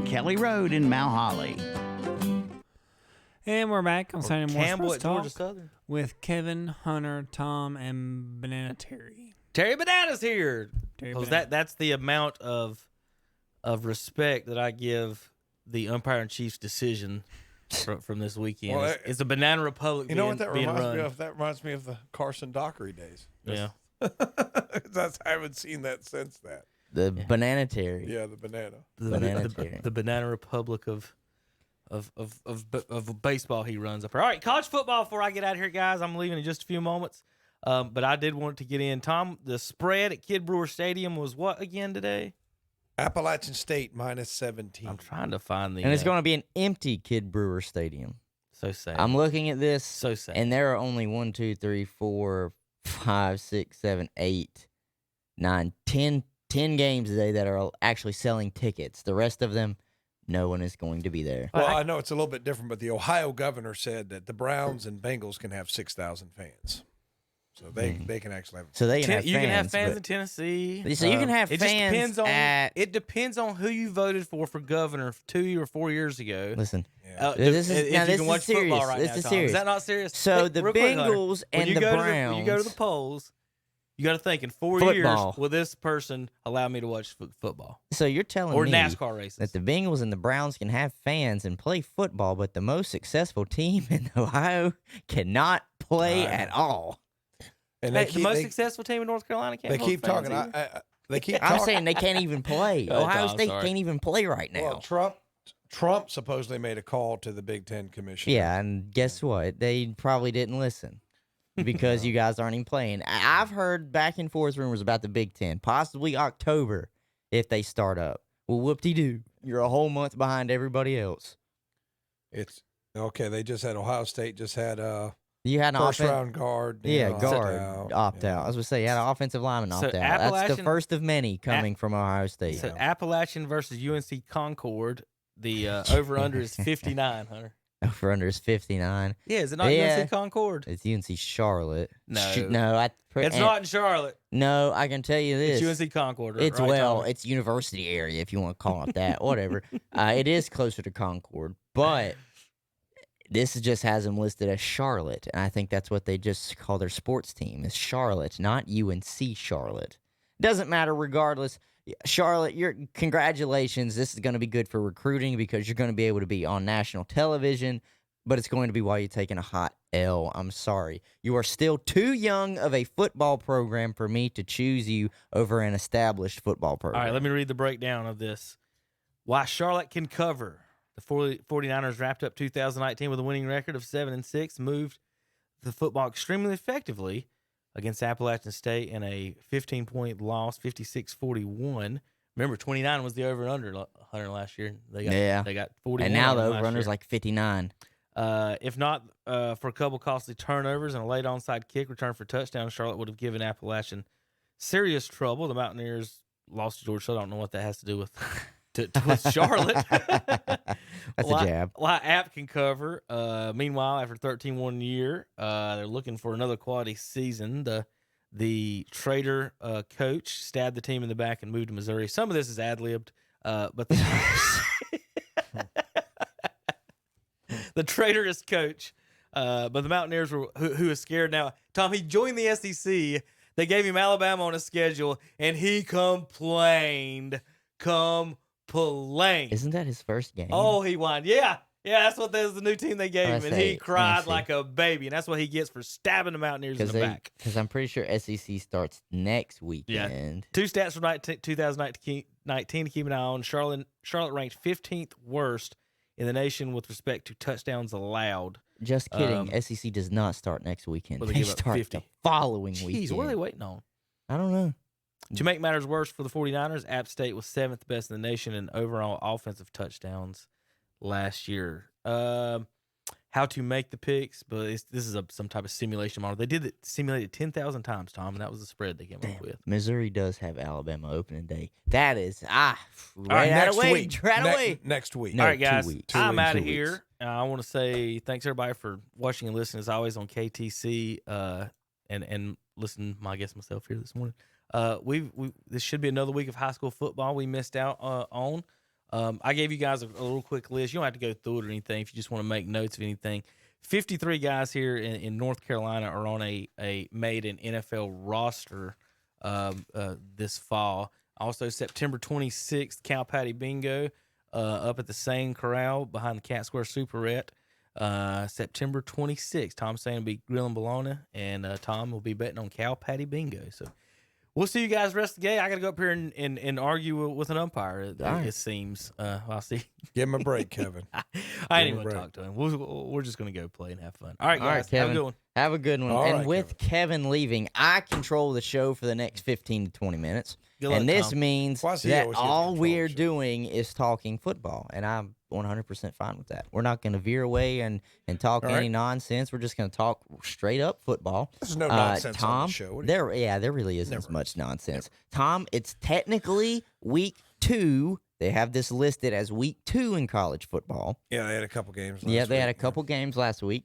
Kelly Road in Mount Holly. And we're back on Saturday Morning Campbell Sports at Georgia Talk Southern. with Kevin, Hunter, Tom, and Banana Terry. Terry Banana's here. Terry Because Banana. that's the amount of respect that I give the umpire and chief's decision from this weekend. Well, it's a Banana Republic. You know what that being reminds run. me of? That reminds me of the Carson Dockery days. Yeah. I haven't seen that since that. The Banana Terry. Yeah, the banana. The Banana Republic of baseball he runs up here. All right, college football before I get out of here, guys. I'm leaving in just a few moments. But I did want to get in. Tom, the spread at Kid Brewer Stadium was what again today? Appalachian State minus 17. I'm trying to find the. And it's going to be an empty Kid Brewer Stadium. So sad. I'm looking at this. So sad. And there are only 1, 2, 3, 4, 5, 6, 7, 8, 9, 10 games today that are actually selling tickets. The rest of them, no one is going to be there. Well, I know it's a little bit different, but the Ohio governor said that the Browns and Bengals can have 6,000 fans. So they can actually have. So they can have fans. You can have fans but- in Tennessee. So you can have It just fans depends on at. it depends on who you voted for governor 2 or 4 years ago. Listen, Yeah. this is if now you this can is watch serious. football right This now, is Tom. serious. Is that not serious? So Hey, the real quick, Hunter, Bengals when and you the go Browns. when you go to the polls, you got to think in 4 Football. years will this person allow me to watch football So you're telling or me NASCAR races? that the Bengals and the Browns can have fans and play football, but the most successful team in Ohio cannot play at all. And Hey, the most successful team in North Carolina can't. They hold keep fans talking. either. They keep I'm talking. saying they can't even play. Oh, Ohio Tom, State sorry. can't even play right now. Well, Trump supposedly made a call to the Big Ten Commission. Yeah, and guess what? They probably didn't listen because you guys aren't even playing. I've heard back and forth rumors about the Big Ten, possibly October if they start up. Well, whoop-de-doo. You're a whole month behind everybody else. It's okay. They just had Ohio State just had You had an first offense. round guard. Yeah, opt guard out. opt Yeah. out. I was going to say, you had an offensive lineman So opt out. That's the Appalachian- first of many coming from Ohio State. So Appalachian versus UNC Concord. The over under is 59. Hunter. Over under is 59. Yeah, is it not Yeah. UNC Concord? It's UNC Charlotte. No. no, It's not in Charlotte. No, I can tell you this. It's UNC Concord. It's right, well, Tommy? it's university area if you want to call it that. Whatever. It is closer to Concord, but this just has them listed as Charlotte, and I think that's what they just call their sports team is Charlotte, not UNC Charlotte. Doesn't matter regardless. Charlotte, congratulations. This is going to be good for recruiting because you're going to be able to be on national television, but it's going to be while you're taking a hot L. I'm sorry. You are still too young of a football program for me to choose you over an established football program. All right, let me read the breakdown of this. Why Charlotte can cover. The 49ers wrapped up 2019 with a winning record of 7-6, moved the football extremely effectively against Appalachian State in a 15-point loss, 56-41. Remember, 29 was the over-under last year. They got 41. And now the last over-under is year. like 59. If not for a couple costly turnovers and a late onside kick return for touchdown, Charlotte would have given Appalachian serious trouble. The Mountaineers lost to Georgia, so I don't know what that has to do with with Charlotte. That's a jab. Why App can cover. Meanwhile, after 13-1 year, they're looking for another quality season. The Trader coach stabbed the team in the back and moved to Missouri. Some of this is ad-libbed, but the traitorous coach, but the Mountaineers were who is scared now. Tom, he joined the SEC. They gave him Alabama on a schedule, and he complained. Isn't that his first game? Oh, he whined. Yeah, that's what that's the new team they gave him, and he cried like a baby, and that's what he gets for stabbing the Mountaineers in the back. Because I'm pretty sure SEC starts next weekend. Two stats from 2019 to keep an eye on. Charlotte ranked 15th worst in the nation with respect to touchdowns allowed. Just kidding. SEC does not start next weekend. Well, they They give up start 50. the following Jeez, weekend. what are they waiting on? I don't know. To make matters worse for the 49ers, App State was 7th best in the nation in overall offensive touchdowns last year. How to make the picks, but this is some type of simulation model. They did it simulated 10,000 times, Tom, and that was the spread they came up with. Missouri does have Alabama opening day. That is All right, right next away. week. Right away. Next week. No, All right, 2 guys, weeks. I'm out of 2 weeks. here. I want to say thanks everybody for watching and listening as always on KTC and listen. I guess myself here this morning. This should be another week of high school football we missed out on. I gave you guys a little quick list. You don't have to go through it or anything if you just want to make notes of anything. 53 guys here in North Carolina are on a made an NFL roster this fall. Also, September 26th, Cow Patty Bingo up at the same corral behind the Cat Square Superette. September 26th, Tom's saying will be grilling bologna, and Tom will be betting on Cow Patty Bingo. So we'll see you guys the rest of the game. I got to go up here and argue with an umpire, it seems. I'll see. Give him a break, Kevin. I ain't even want to talk to him. We're just going to go play and have fun. All right, guys. Kevin. Have a good one. Have a good one. All and right, with Kevin leaving, I control the show for the next 15 to 20 minutes. Good luck, And this Tom. means Why does he that always get to all control we're the show? doing is talking football. And I'm 100% fine with that. We're not going to veer away and talk All any right. nonsense. We're just going to talk straight up football. There's no nonsense Tom, on the show. What do you- there really isn't as Never. much nonsense. Tom, it's technically week 2. They have this listed as week 2 in college football. Yeah, they had a couple games. Yeah, last they had a week, couple games last week.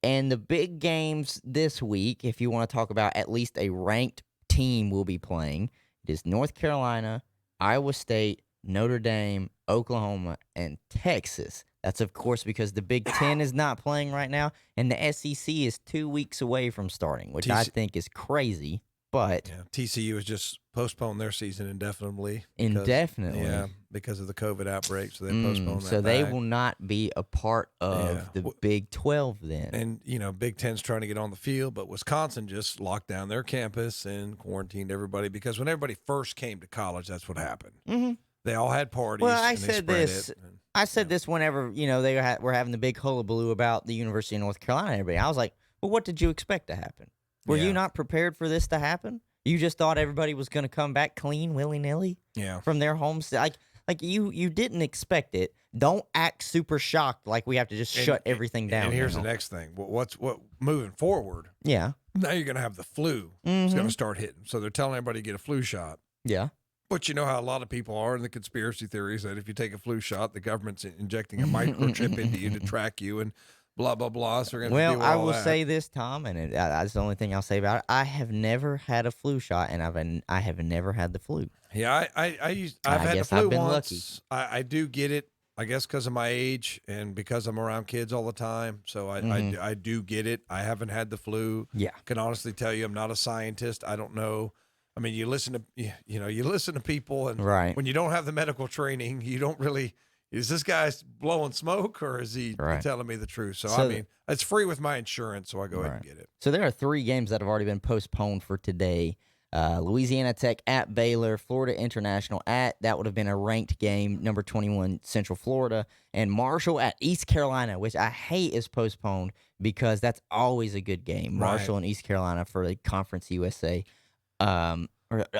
And the big games this week, if you want to talk about at least a ranked team will be playing, it is North Carolina, Iowa State, Notre Dame, Oklahoma, and Texas. That's, of course, because the Big Ten is not playing right now, and the SEC is 2 weeks away from starting, which I think is crazy. But Yeah, TCU has just postponed their season indefinitely. Indefinitely? Yeah, because of the COVID outbreak, so they postponed that. so they back. will not be a part of Yeah. the Big 12 then. And, Big Ten's trying to get on the field, but Wisconsin just locked down their campus and quarantined everybody because when everybody first came to college, that's what happened. Mm-hmm. They all had parties. Well, I and they said spread this. it, and- I said this whenever, they were having the big hullabaloo about the University of North Carolina and everybody. I was like, well, what did you expect to happen? Were Yeah. you not prepared for this to happen? You just thought everybody was going to come back clean, willy-nilly Yeah. from their homes? Like you didn't expect it. Don't act super shocked like we have to just shut everything down. And here's now. the next thing. What moving forward, Yeah. now you're going to have the flu. It's going to start hitting. So they're telling everybody to get a flu shot. Yeah. But you know how a lot of people are in the conspiracy theories that if you take a flu shot, the government's injecting a microchip into you to track you and blah, blah, blah. So we're going to deal Well, with I all will that. say this, Tom, and that's the only thing I'll say about it. I have never had a flu shot, and I have never had the flu. Yeah, I've I had the guess flu I've been once. I do get it, I guess, because of my age and because I'm around kids all the time. So I do get it. I haven't had the flu. Yeah. Can honestly tell you, I'm not a scientist. I don't know. I mean, you listen to people, and Right. when you don't have the medical training, you don't really. Is this guy blowing smoke or is he Right. telling me the truth? So I So- mean, it's free with my insurance, so I go ahead and Right. get it. So there are 3 games that have already been postponed for today. Louisiana Tech at Baylor, Florida International that would have been a ranked game, number 21 Central Florida, and Marshall at East Carolina, which I hate is postponed because that's always a good game. Right. Marshall and East Carolina for the Conference USA.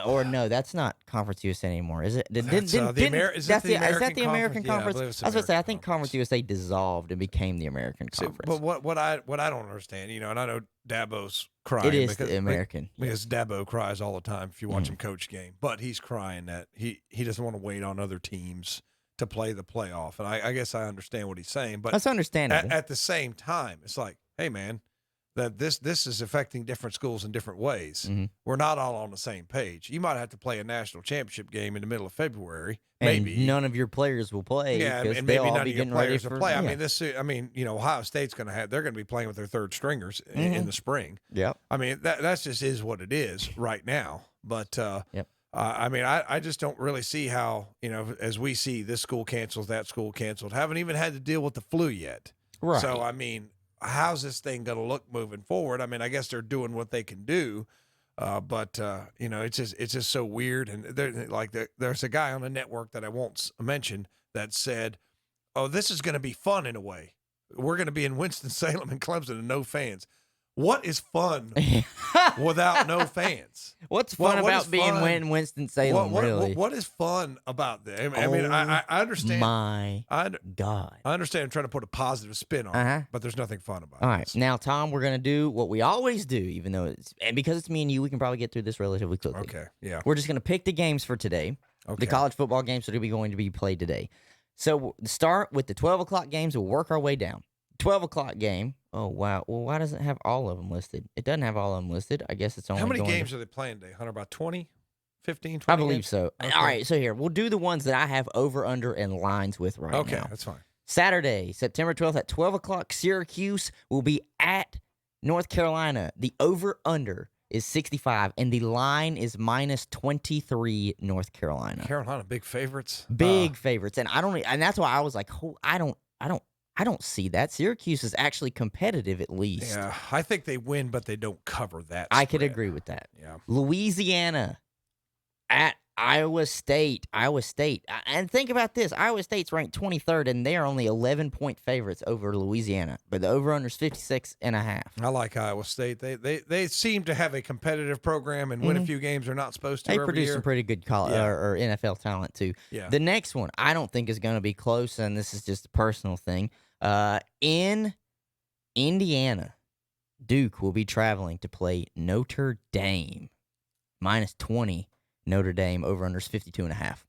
Or no, that's not Conference USA anymore, is it? Is that the American American Conference? Yeah, I Conference? believe it's I was going to say, I American think Conference. Conference USA dissolved and became the American See, Conference. but what I don't understand, and I know Dabo's crying. It is because, the American. Because Dabo cries all the time if you watch him coach game. But he's crying that he doesn't want to wait on other teams to play the playoff. And I guess I understand what he's saying. But That's understandable. at the same time, it's like, hey, man, that this is affecting different schools in different ways. Mm-hmm. We're not all on the same page. You might have to play a national championship game in the middle of February. And Maybe none of your players will play. yeah, because and they'll maybe all none be of your getting ready players for will play. yeah. I mean, Ohio State's going to have. They're going to be playing with their third stringers in the spring. Yep. I mean, that's just is what it is right now. But Yep. I mean, I just don't really see how as we see this school cancels, that school canceled. Haven't even had to deal with the flu yet. Right. So I mean, how's this thing going to look moving forward? I mean, I guess they're doing what they can do. But it's just so weird. And there's a guy on the network that I won't mention that said, "Oh, this is going to be fun in a way. We're going to be in Winston-Salem and Clemson and no fans." What is fun without no fans? What's fun What about is being fun? in Winston-Salem, really? What is fun about that? I mean, I understand. My I God. understand. I'm trying to put a positive spin on Uh-huh. it, but there's nothing fun about All it. right. Now, Tom, we're going to do what we always do, even though because it's me and you, we can probably get through this relatively quickly. Okay. Yeah. We're just going to pick the games for today. Okay. The college football games that are going to be played today. So we'll start with the 12 o'clock games. We'll work our way down. 12 o'clock game. Oh, wow. Well, why doesn't it have all of them listed? It doesn't have all of them listed. I guess it's only How many going games are they playing today, Hunter? About 20? 15, 20 I believe games? so. Okay. All right, so here we'll do the ones that I have over, under, and lines with right Okay, now. that's fine. Saturday, September 12th at 12 o'clock, Syracuse will be at North Carolina. The over-under is 65, and the line is -23 North Carolina. Carolina, big favorites. Big favorites, and and that's why I was like, I don't see that. Syracuse is actually competitive at least. Yeah, I think they win, but they don't cover that. I could spread. agree with that. Yeah. Louisiana at Iowa State. And think about this. Iowa State's ranked 23rd, and they are only 11-point favorites over Louisiana. But the over-under is 56.5. I like Iowa State. They seem to have a competitive program and win a few games they're not supposed to They every produce year. some pretty good or NFL talent, too. Yeah. The next one I don't think is going to be close, and this is just a personal thing. In Indiana, Duke will be traveling to play Notre Dame. -20. Notre Dame over-under is 52.5.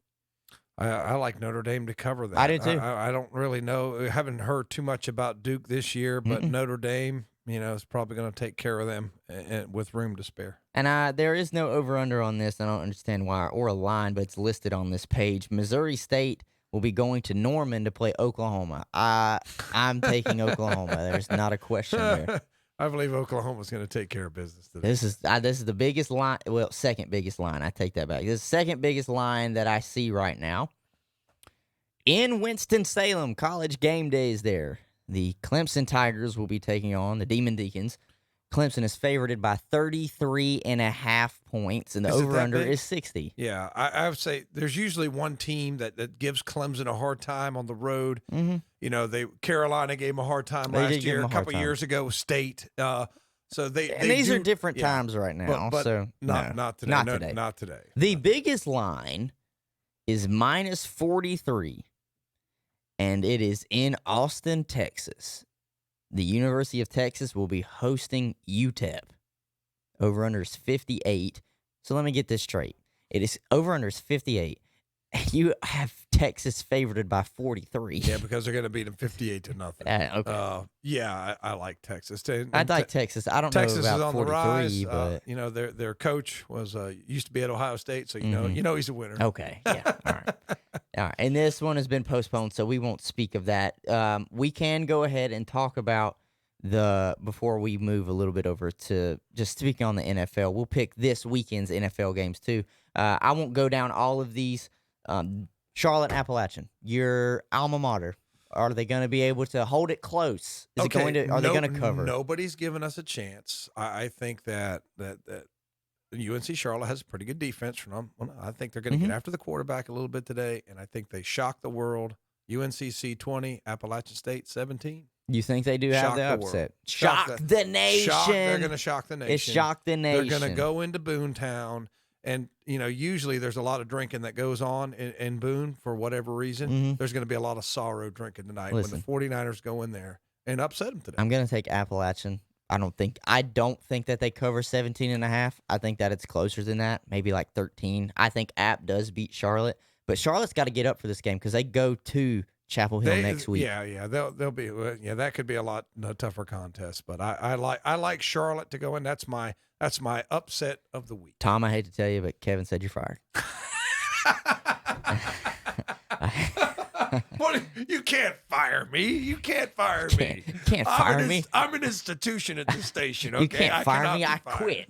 I like Notre Dame to cover that. I do too. I don't really know. I haven't heard too much about Duke this year, but Notre Dame, is probably going to take care of them with room to spare. And there is no over-under on this. I don't understand why, or a line, but it's listed on this page. Missouri State will be going to Norman to play Oklahoma. I'm taking Oklahoma. There's not a question there. I believe Oklahoma's going to take care of business today. This is the biggest line. Well, second biggest line. I take that back. This is the second biggest line that I see right now. In Winston-Salem, college game days there. The Clemson Tigers will be taking on the Demon Deacons. Clemson is favorited by 33.5 points, and the Is it that over-under big? is 60. Yeah, I would say there's usually one team that gives Clemson a hard time on the road. Mm-hmm. Carolina gave them a hard time They did last give year. them A a hard couple time. years ago, State. So These are different yeah, times right now. but so not today. Not No, today. Not today. The biggest line is -43, and it is in Austin, Texas. The University of Texas will be hosting UTEP. Over-under is 58. So let me get this straight. It is over-under is 58. And you have Texas favored by 43. Yeah, because they're going to beat them 58-0. Okay. I like Texas. I'd like Texas. I don't Texas know is about on the 43, rise. but Their coach was used to be at Ohio State, so you know he's a winner. okay. Yeah. All right. All right. And this one has been postponed, so we won't speak of that. We can go ahead and talk about before we move a little bit over to just speaking on the NFL. We'll pick this weekend's NFL games too. I won't go down all of these. Charlotte Appalachian, your alma mater. Are they going to be able to hold it close? Are they going to cover? Nobody's given us a chance. I think that UNC Charlotte has a pretty good defense from them. I think they're going to get after the quarterback a little bit today, and I think they shock the world. UNCC 20, Appalachian State 17. You think they do have Shock the the upset? world. Shock the nation. They're going to shock the nation. It's shock the nation. They're going to go into Boontown. And, usually there's a lot of drinking that goes on in Boone for whatever reason. There's going to be a lot of sorrow drinking tonight when the 49ers go in there and upset them today. I'm going to take Appalachian. I don't think that they cover 17.5. I think that it's closer than that, maybe like 13. I think App does beat Charlotte, but Charlotte's got to get up for this game because they go to Chapel Hill next week. Yeah, they'll be. That could be a tougher contest. But I like Charlotte to go in. That's my upset of the week. Tom, I hate to tell you, but Kevin said you're fired. What? You can't fire me. You can't fire me. You can't fire me. I'm an institution at this station. Okay? You can't fire me. I fired. quit.